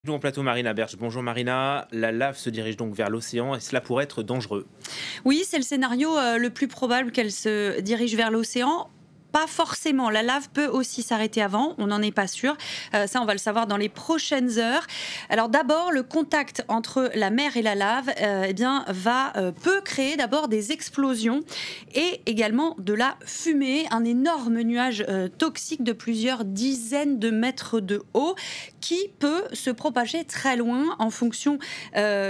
Nous en plateau, Marina Berge. Bonjour Marina. La lave se dirige donc vers l'océan et cela pourrait être dangereux. Oui, c'est le scénario le plus probable qu'elle se dirige vers l'océan. Pas forcément. La lave peut aussi s'arrêter avant, on n'en est pas sûr. Ça, on va le savoir dans les prochaines heures. Alors d'abord, le contact entre la mer et la lave peut créer d'abord des explosions et également de la fumée, un énorme nuage toxique de plusieurs dizaines de mètres de haut qui peut se propager très loin en fonction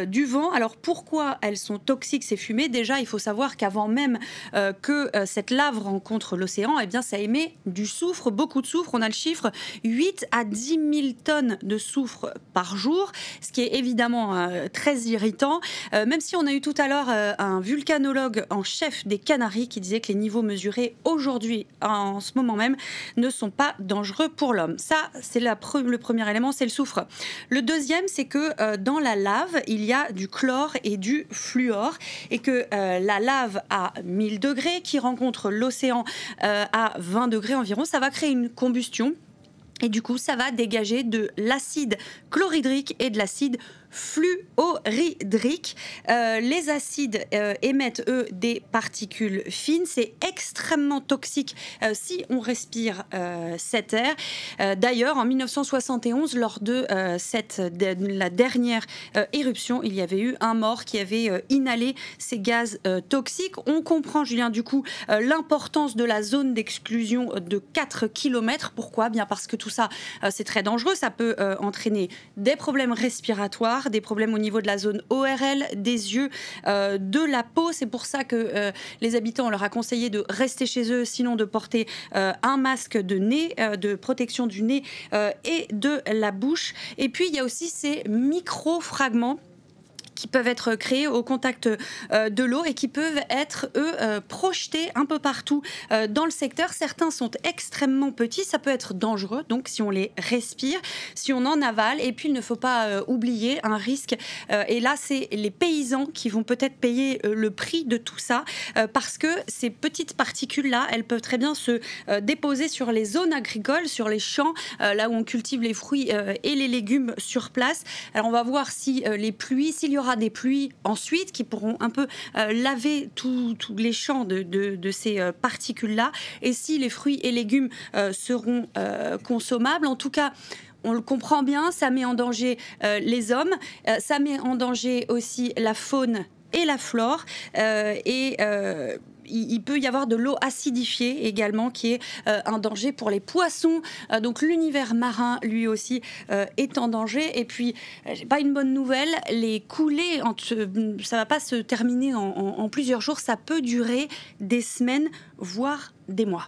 du vent. Alors pourquoi elles sont toxiques, ces fumées? Déjà, il faut savoir qu'avant même que cette lave rencontre l'océan, eh bien, ça émet du soufre, beaucoup de soufre. On a le chiffre 8 à 10 000 tonnes de soufre par jour, ce qui est évidemment très irritant. Même si on a eu tout à l'heure un volcanologue en chef des Canaries qui disait que les niveaux mesurés aujourd'hui, en ce moment même, ne sont pas dangereux pour l'homme. Ça, c'est le premier élément, c'est le soufre. Le deuxième, c'est que dans la lave, il y a du chlore et du fluor, et que la lave à 1000 degrés qui rencontre l'océan à 20 degrés environ, ça va créer une combustion. Et du coup, ça va dégager de l'acide chlorhydrique et de l'acide fluorhydrique. Les acides émettent, eux, des particules fines. C'est extrêmement toxique si on respire cet air. D'ailleurs, en 1971, lors de la dernière éruption, il y avait eu un mort qui avait inhalé ces gaz toxiques. On comprend, Julien, du coup, l'importance de la zone d'exclusion de 4 km. Pourquoi? Bien parce que tout ça, c'est très dangereux. Ça peut entraîner des problèmes respiratoires, des problèmes au niveau de la zone ORL, des yeux, de la peau. C'est pour ça que les habitants, on leur a conseillé de rester chez eux, sinon de porter un masque de nez, de protection du nez et de la bouche. Et puis, il y a aussi ces micro-fragments qui peuvent être créés au contact de l'eau et qui peuvent être, eux, projetés un peu partout dans le secteur. Certains sont extrêmement petits, ça peut être dangereux, donc si on les respire, si on en avale. Et puis, il ne faut pas oublier un risque, et là, c'est les paysans qui vont peut-être payer le prix de tout ça, parce que ces petites particules-là, elles peuvent très bien se déposer sur les zones agricoles, sur les champs, là où on cultive les fruits et les légumes sur place. Alors, on va voir si les pluies, s'il y aura des pluies ensuite qui pourront un peu laver tous les champs de ces particules-là, et si les fruits et légumes seront consommables. En tout cas, on le comprend bien, ça met en danger les hommes, ça met en danger aussi la faune et la flore, il peut y avoir de l'eau acidifiée également qui est un danger pour les poissons. Donc l'univers marin, lui aussi, est en danger. Et puis, j'ai pas une bonne nouvelle, les coulées, ça va pas se terminer en plusieurs jours, ça peut durer des semaines, voire des mois.